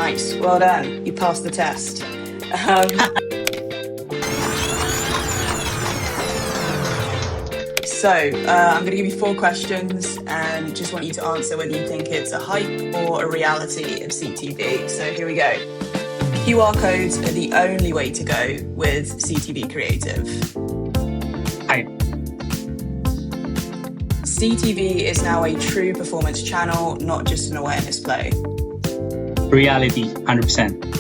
Nice. Well done. You passed the test. Um, I'm going to give you 4 questions and just want you to answer whether you think it's a hype or a reality of CTV. So here we go. QR codes are the only way to go with CTV creative. Hype. CTV is now a true performance channel, not just an awareness play. Reality, 100%.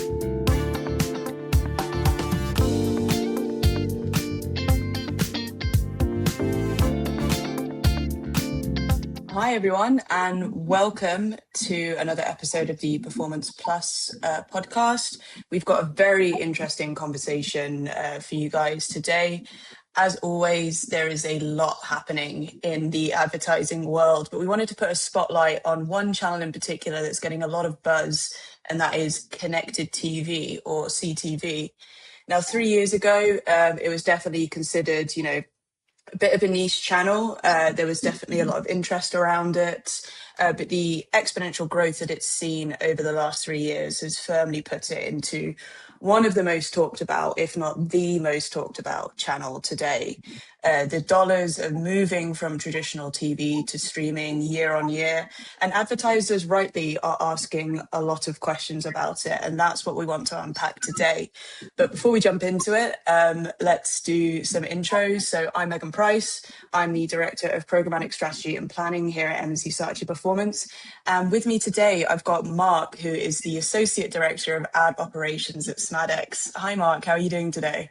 Hi, everyone, and welcome to another episode of the Performance Plus podcast. We've got a very interesting conversation for you guys today. As always, there is a lot happening in the advertising world, but we wanted to put a spotlight on one channel in particular that's getting a lot of buzz, and that is connected TV or CTV. Now, 3 years ago, it was definitely considered, a bit of a niche channel. There was definitely a lot of interest around it, but the exponential growth that it's seen over the last 3 years has firmly put it into one of the most talked about, if not the most talked about channel today. The dollars are moving from traditional TV to streaming year on year, and advertisers rightly are asking a lot of questions about it, and that's what we want to unpack today. But before we jump into it, let's do some intros. So I'm Megan Price. I'm the Director of Programmatic Strategy and Planning here at M+C Saatchi Performance. And with me today, I've got Mark, who is the Associate Director of Ad Operations at Smadex. Hi, Mark. How are you doing today?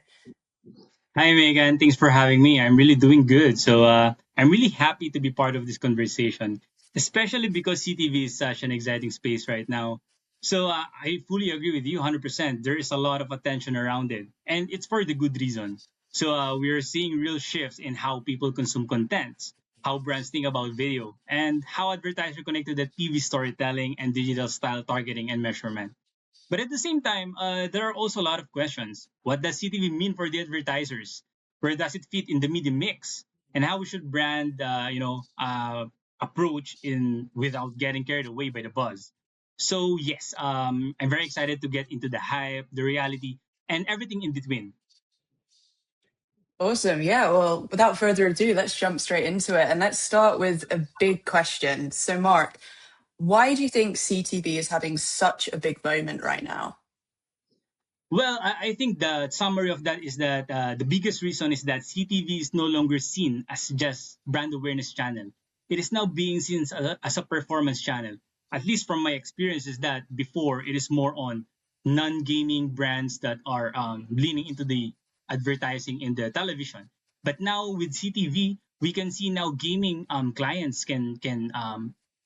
Hi, Megan. Thanks for having me. I'm really doing good. So I'm really happy to be part of this conversation, especially because CTV is such an exciting space right now. So I fully agree with you 100%. There is a lot of attention around it, and it's for the good reason. So we are seeing real shifts in how people consume content, how brands think about video, and how advertisers connect to the TV storytelling and digital style targeting and measurement. But at the same time, there are also a lot of questions. What does CTV mean for the advertisers? Where does it fit in the media mix? And how we should brand, approach in without getting carried away by the buzz. So yes, I'm very excited to get into the hype, the reality, and everything in between. Awesome. Yeah. Well, without further ado, let's jump straight into it. And let's start with a big question. So, Mark, why do you think CTV is having such a big moment right now? Well, I think the summary of that is that the biggest reason is that CTV is no longer seen as just brand awareness channel. It is now being seen as a performance channel. At least from my experience is that before it is more on non-gaming brands that are leaning into the advertising in the television. But now with CTV, we can see now gaming clients can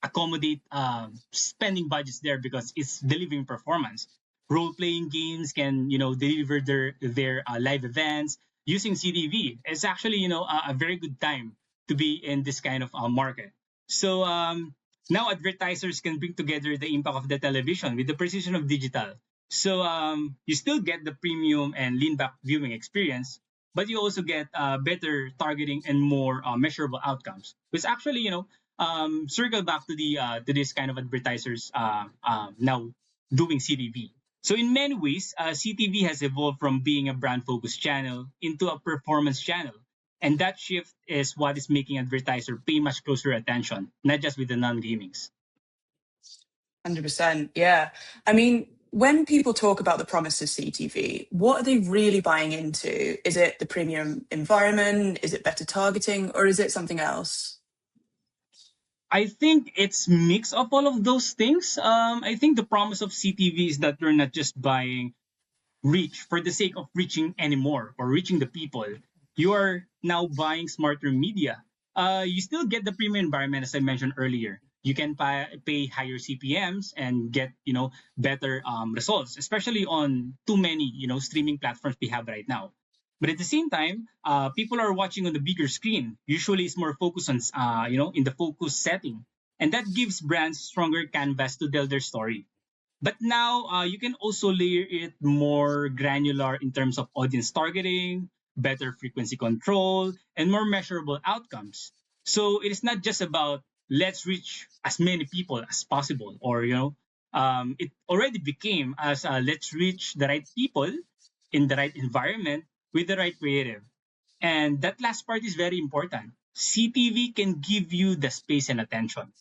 accommodate spending budgets there because it's delivering performance. Role-playing games can deliver their live events using CTV. It's actually a very good time to be in this kind of market. So now advertisers can bring together the impact of the television with the precision of digital. So you still get the premium and lean back viewing experience, but you also get better targeting and more measurable outcomes. Which actually circle back to this kind of advertisers now doing CTV. So in many ways, CTV has evolved from being a brand-focused channel into a performance channel. And that shift is what is making advertisers pay much closer attention, not just with the non-gamings. 100%. Yeah. I mean, when people talk about the promise of CTV, what are they really buying into? Is it the premium environment? Is it better targeting? Or is it something else? I think it's mix of all of those things. I think the promise of CTV is that you're not just buying reach for the sake of reaching anymore or reaching the people. You are now buying smarter media. You still get the premium environment as I mentioned earlier. You can pay higher CPMs and get better results, especially on too many streaming platforms we have right now. But at the same time, people are watching on the bigger screen. Usually, it's more focused on in the focus setting, and that gives brands stronger canvas to tell their story. But now you can also layer it more granular in terms of audience targeting, better frequency control, and more measurable outcomes. So it is not just about let's reach as many people as possible, or It already became as let's reach the right people in the right environment with the right creative. And that last part is very important. CTV can give you the space and attention,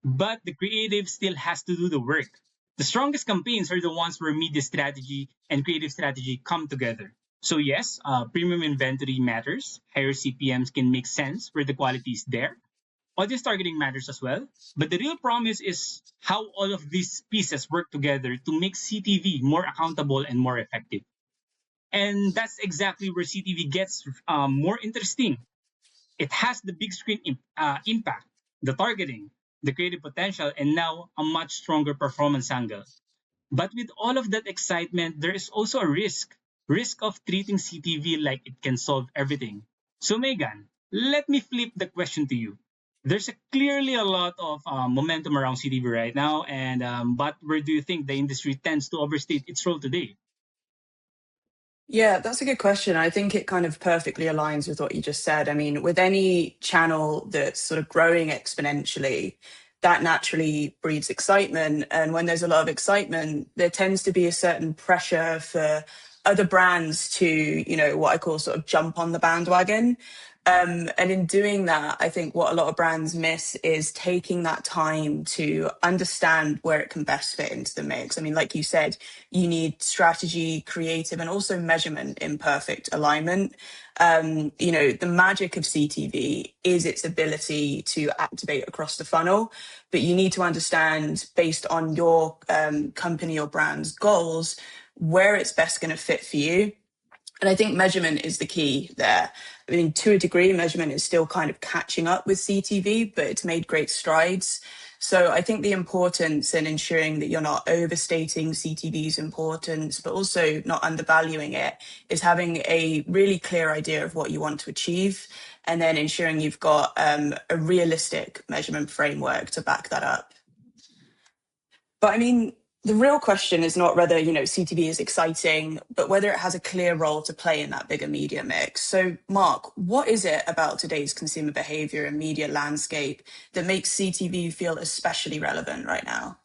but the creative still has to do the work. The strongest campaigns are the ones where media strategy and creative strategy come together. So yes, premium inventory matters. Higher CPMs can make sense where the quality is there. Audience targeting matters as well. But the real promise is how all of these pieces work together to make CTV more accountable and more effective. And that's exactly where CTV gets more interesting. It has the big screen impact, the targeting, the creative potential, and now a much stronger performance angle. But with all of that excitement, there is also a risk of treating CTV like it can solve everything. So Megan, let me flip the question to you. There's clearly a lot of momentum around CTV right now, and but where do you think the industry tends to overstate its role today? Yeah, that's a good question. I think it kind of perfectly aligns with what you just said. I mean, with any channel that's sort of growing exponentially, that naturally breeds excitement. And when there's a lot of excitement, there tends to be a certain pressure for other brands to, what I call sort of jump on the bandwagon. And in doing that, I think what a lot of brands miss is taking that time to understand where it can best fit into the mix. I mean, like you said, you need strategy, creative, and also measurement in perfect alignment. The magic of CTV is its ability to activate across the funnel, but you need to understand, based on your company or brand's goals, where it's best going to fit for you. And I think measurement is the key there. I mean, to a degree, measurement is still kind of catching up with CTV, but it's made great strides. So I think the importance in ensuring that you're not overstating CTV's importance, but also not undervaluing it, is having a really clear idea of what you want to achieve, and then ensuring you've got a realistic measurement framework to back that up. But I mean, the real question is not whether, CTV is exciting, but whether it has a clear role to play in that bigger media mix. So, Mark, what is it about today's consumer behavior and media landscape that makes CTV feel especially relevant right now?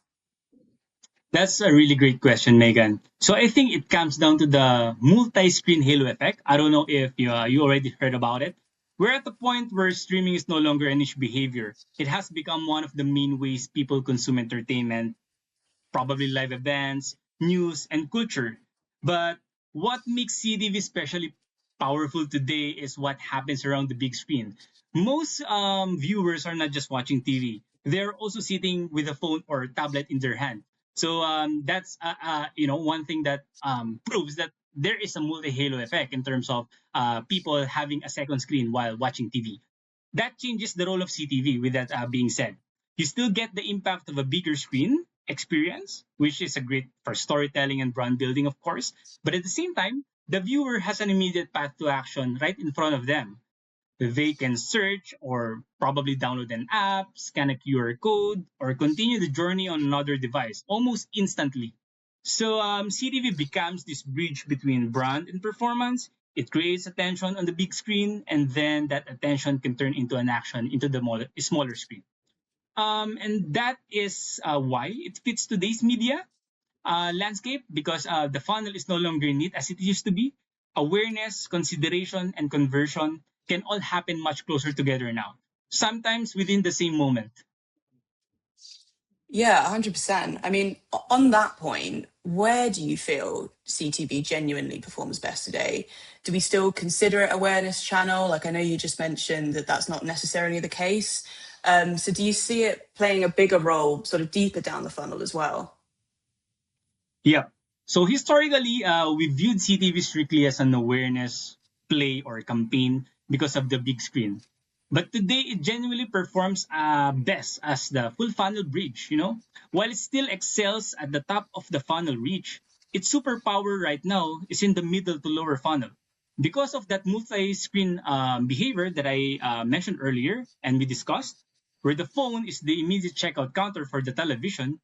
That's a really great question, Megan. So I think it comes down to the multi-screen halo effect. I don't know if you already heard about it. We're at the point where streaming is no longer a niche behavior. It has become one of the main ways people consume entertainment, probably live events, news, and culture. But what makes CTV especially powerful today is what happens around the big screen. Most viewers are not just watching TV; they're also sitting with a phone or tablet in their hand. So that's one thing that proves that there is a multi halo effect in terms of people having a second screen while watching TV. That changes the role of CTV. With that being said, you still get the impact of a bigger screen experience, which is a great for storytelling and brand building, of course. But at the same time, the viewer has an immediate path to action right in front of them. They can search or probably download an app, scan a QR code, or continue the journey on another device almost instantly. So CTV becomes this bridge between brand and performance. It creates attention on the big screen, and then that attention can turn into an action into the smaller screen. And that is why it fits today's media landscape because the funnel is no longer neat as it used to be. Awareness, consideration, and conversion can all happen much closer together now, sometimes within the same moment. Yeah, 100%. I mean, on that point, where do you feel CTV genuinely performs best today? Do we still consider it awareness channel? Like, I know you just mentioned that that's not necessarily the case. So do you see it playing a bigger role sort of deeper down the funnel as well? Yeah. So historically, we viewed CTV strictly as an awareness play or campaign because of the big screen. But today, it genuinely performs best as the full funnel bridge. While it still excels at the top of the funnel reach, its superpower right now is in the middle to lower funnel. Because of that multi-screen behavior that I mentioned earlier and we discussed, where the phone is the immediate checkout counter for the television,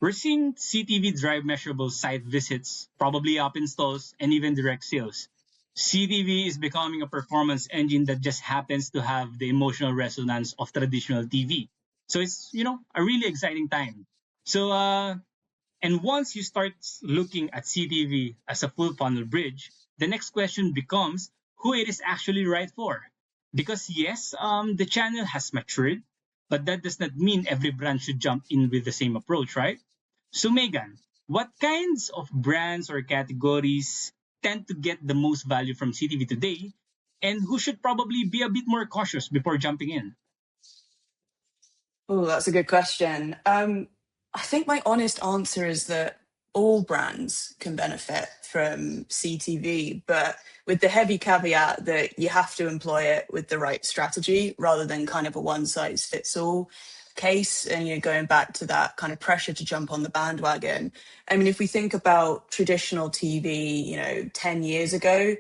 we're seeing CTV drive measurable site visits, probably app installs, and even direct sales. CTV is becoming a performance engine that just happens to have the emotional resonance of traditional TV. So it's, a really exciting time. So And once you start looking at CTV as a full funnel bridge, the next question becomes who it is actually right for. Because yes, the channel has matured, but that does not mean every brand should jump in with the same approach, right? So Megan, what kinds of brands or categories tend to get the most value from CTV today, and who should probably be a bit more cautious before jumping in? Oh, that's a good question. I think my honest answer is that all brands can benefit from CTV, but with the heavy caveat that you have to employ it with the right strategy rather than kind of a one size fits all case. And, going back to that kind of pressure to jump on the bandwagon. I mean, if we think about traditional TV, 10 years ago,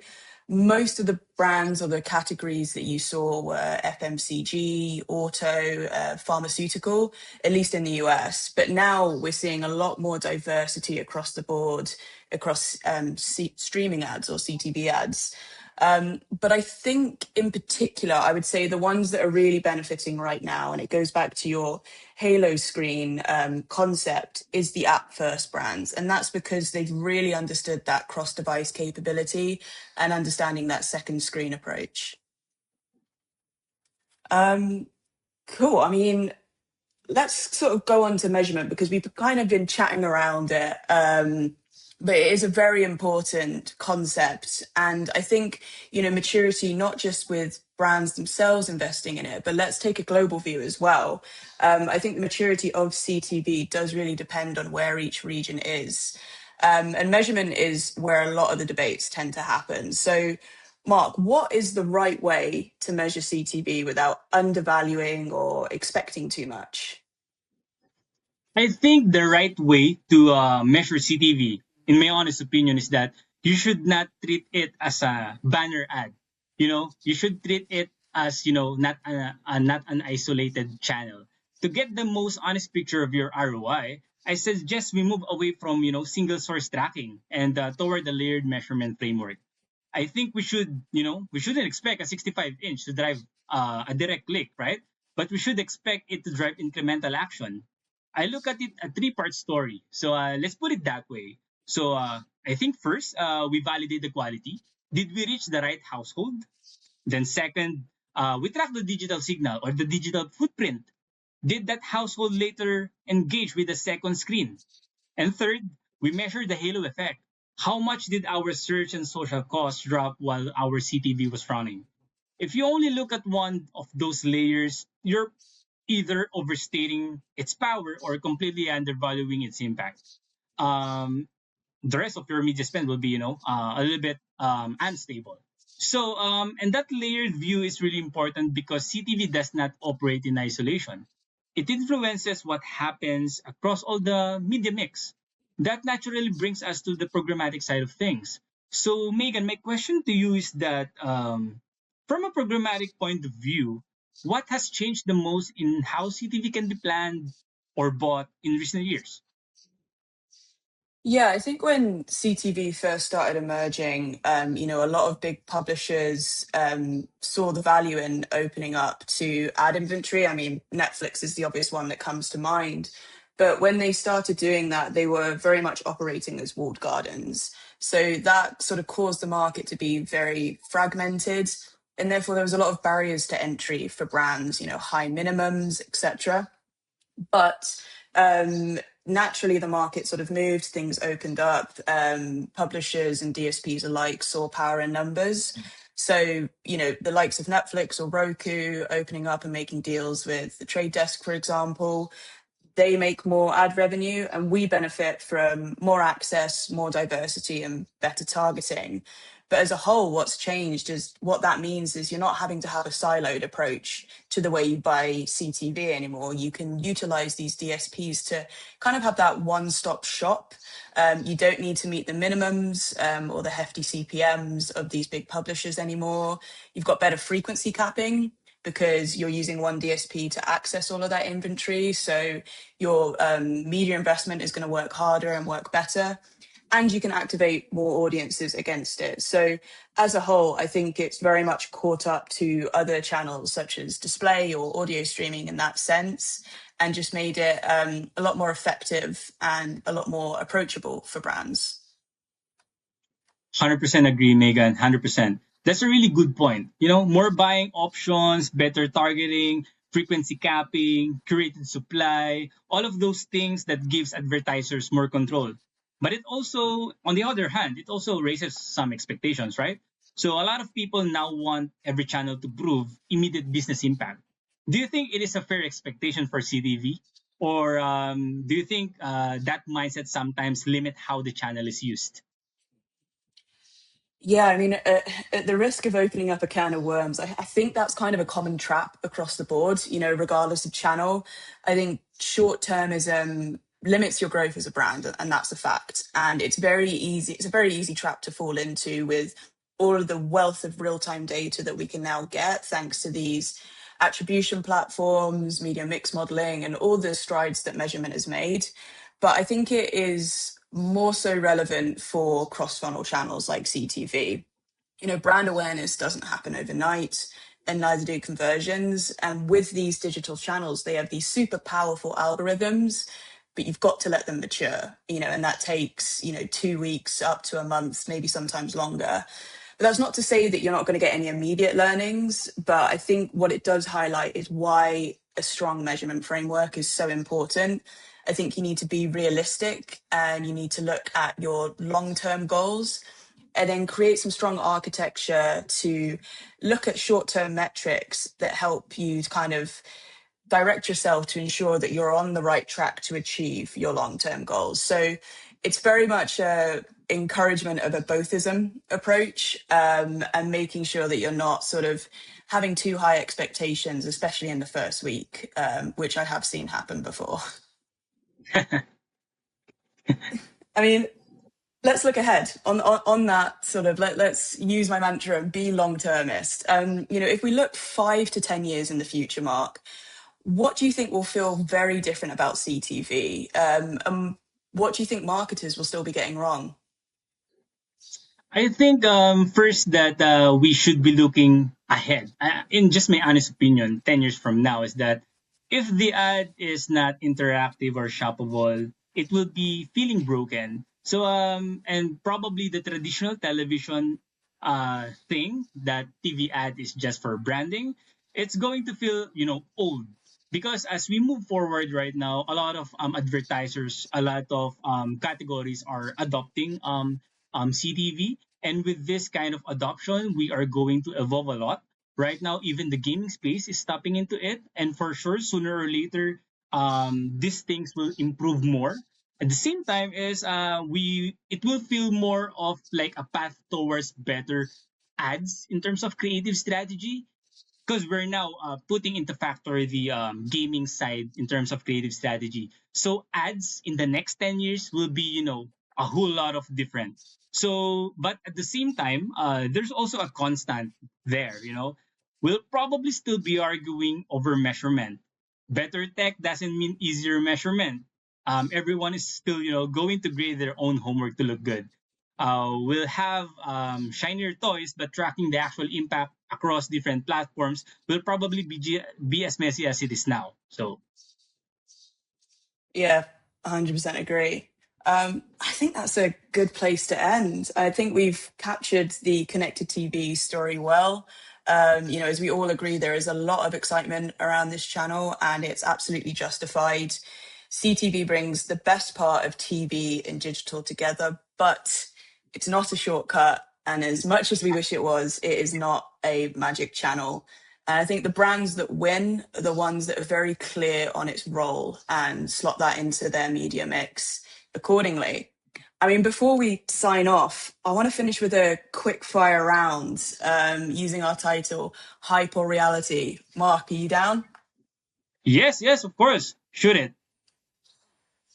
most of the brands or the categories that you saw were FMCG, auto, pharmaceutical, at least in the US. But now we're seeing a lot more diversity across the board, across streaming ads or CTV ads. But I think in particular, I would say the ones that are really benefiting right now, and it goes back to your Halo screen concept, is the app first brands. And that's because they've really understood that cross device capability and understanding that second screen approach. Cool. I mean, let's sort of go on to measurement because we've kind of been chatting around it. But it is a very important concept. And I think, maturity, not just with brands themselves investing in it, but let's take a global view as well. I think the maturity of CTV does really depend on where each region is. And measurement is where a lot of the debates tend to happen. So, Mark, what is the right way to measure CTV without undervaluing or expecting too much? I think the right way to measure CTV, in my honest opinion, is that you should not treat it as a banner ad. You should treat it as not an isolated channel. To get the most honest picture of your ROI, I suggest we move away from single source tracking and toward the layered measurement framework. I think we shouldn't expect a 65-inch to drive a direct click, right? But we should expect it to drive incremental action. I look at it a three-part story. So let's put it that way. So I think first, we validate the quality. Did we reach the right household? Then second, we track the digital signal or the digital footprint. Did that household later engage with the second screen? And third, we measure the halo effect. How much did our search and social costs drop while our CTV was running? If you only look at one of those layers, you're either overstating its power or completely undervaluing its impact. Um, the rest of your media spend will be, a little bit unstable. So, and that layered view is really important because CTV does not operate in isolation. It influences what happens across all the media mix. That naturally brings us to the programmatic side of things. So, Megan, my question to you is that from a programmatic point of view, what has changed the most in how CTV can be planned or bought in recent years? Yeah, I think when CTV first started emerging, a lot of big publishers saw the value in opening up to ad inventory. I mean, Netflix is the obvious one that comes to mind. But when they started doing that, they were very much operating as walled gardens. So that sort of caused the market to be very fragmented. And therefore, there was a lot of barriers to entry for brands, high minimums, etc. But naturally, the market sort of moved, things opened up. Publishers and DSPs alike saw power in numbers. So, the likes of Netflix or Roku opening up and making deals with the Trade Desk, for example, they make more ad revenue and we benefit from more access, more diversity, and better targeting. But as a whole, what's changed is what that means is you're not having to have a siloed approach to the way you buy CTV anymore. You can utilize these DSPs to kind of have that one-stop shop. You don't need to meet the minimums or the hefty CPMs of these big publishers anymore. You've got better frequency capping because you're using one DSP to access all of that inventory. So your media investment is going to work harder and work better. And you can activate more audiences against it. So as a whole, I think it's very much caught up to other channels such as display or audio streaming in that sense. and just made it a lot more effective and a lot more approachable for brands. 100% agree, Megan. 100%. That's a really good point. More buying options, better targeting, frequency capping, curated supply, all of those things that gives advertisers more control. But it also, on the other hand, it also raises some expectations, right? So a lot of people now want every channel to prove immediate business impact. Do you think it is a fair expectation for CTV? Or do you think that mindset sometimes limit how the channel is used? Yeah, I mean, at the risk of opening up a can of worms, I think that's kind of a common trap across the board, regardless of channel. I think short termism limits your growth as a brand, and that's a fact. And it's very easy, it's a very easy trap to fall into with all of the wealth of real time data that we can now get thanks to these attribution platforms, media mix modeling, and all the strides that measurement has made. But I think it is more so relevant for cross funnel channels like CTV. Brand awareness doesn't happen overnight, and neither do conversions. And with these digital channels, they have these super powerful algorithms, but you've got to let them mature, and that takes, 2 weeks up to a month, maybe sometimes longer. But that's not to say that you're not going to get any immediate learnings. But I think what it does highlight is why a strong measurement framework is so important. I think you need to be realistic and you need to look at your long-term goals and then create some strong architecture to look at short-term metrics that help you kind of direct yourself to ensure that you're on the right track to achieve your long-term goals. So it's very much a encouragement of a bothism approach, and making sure that you're not sort of having too high expectations, especially in the first week, which I have seen happen before. I mean, let's look ahead on that sort of, let's use my mantra and be long-termist. If we look 5 to 10 years in the future, Mark, what do you think will feel very different about CTV? What do you think marketers will still be getting wrong? I think first that we should be looking ahead. In just my honest opinion, 10 years from now, is that if the ad is not interactive or shoppable, it will be feeling broken. So, and probably the traditional television thing that TV ad is just for branding, it's going to feel, old. Because as we move forward right now, a lot of advertisers, a lot of categories are adopting CTV. And with this kind of adoption, we are going to evolve a lot. Right now, even the gaming space is tapping into it. And for sure, sooner or later, these things will improve more. At the same time, is it will feel more of like a path towards better ads in terms of creative strategy, because we're now putting into factor the gaming side in terms of creative strategy. So ads in the next 10 years will be, a whole lot of different. So, but at the same time, there's also a constant there. We'll probably still be arguing over measurement. Better tech doesn't mean easier measurement. Everyone is still, going to grade their own homework to look good. We'll have shinier toys, but tracking the actual impact across different platforms will probably be as messy as it is now. So, Yeah, 100% agree. I think that's a good place to end. I think we've captured the connected TV story well. As we all agree, there is a lot of excitement around this channel and it's absolutely justified. CTV brings the best part of TV and digital together, but it's not a shortcut. And as much as we wish it was, it is not a magic channel. And I think the brands that win are the ones that are very clear on its role and slot that into their media mix accordingly. I mean, before we sign off, I want to finish with a quick fire round using our title, Hype or Reality. Mark, are you down? yes, of course. Shoot it.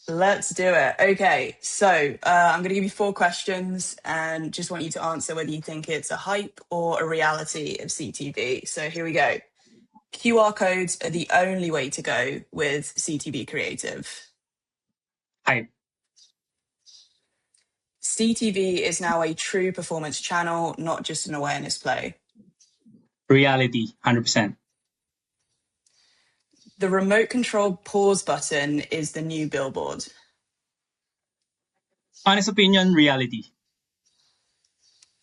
Let's do it. Okay, so I'm going to give you 4 questions and just want you to answer whether you think it's a hype or a reality of CTV. So here we go. QR codes are the only way to go with CTV creative. Hype. CTV is now a true performance channel, not just an awareness play. Reality. 100%. The remote control pause button is the new billboard. Honest opinion, reality.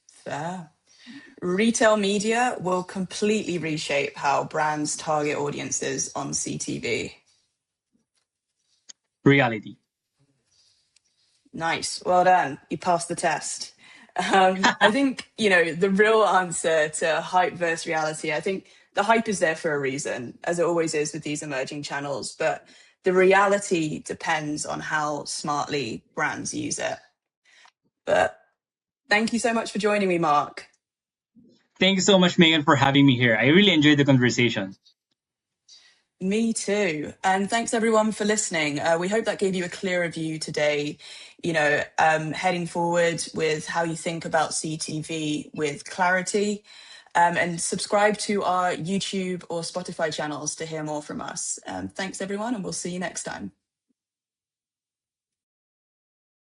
Fair. Retail media will completely reshape how brands target audiences on CTV. Reality. Nice. Well done. You passed the test. I think, the real answer to hype versus reality, I think the hype is there for a reason, as it always is with these emerging channels, but the reality depends on how smartly brands use it. But thank you so much for joining me, Mark. Thank you so much, Megan, for having me here. I really enjoyed the conversation. Me too. And thanks everyone for listening. We hope that gave you a clearer view today, heading forward with how you think about CTV with clarity. And subscribe to our YouTube or Spotify channels to hear more from us. Thanks everyone, and we'll see you next time.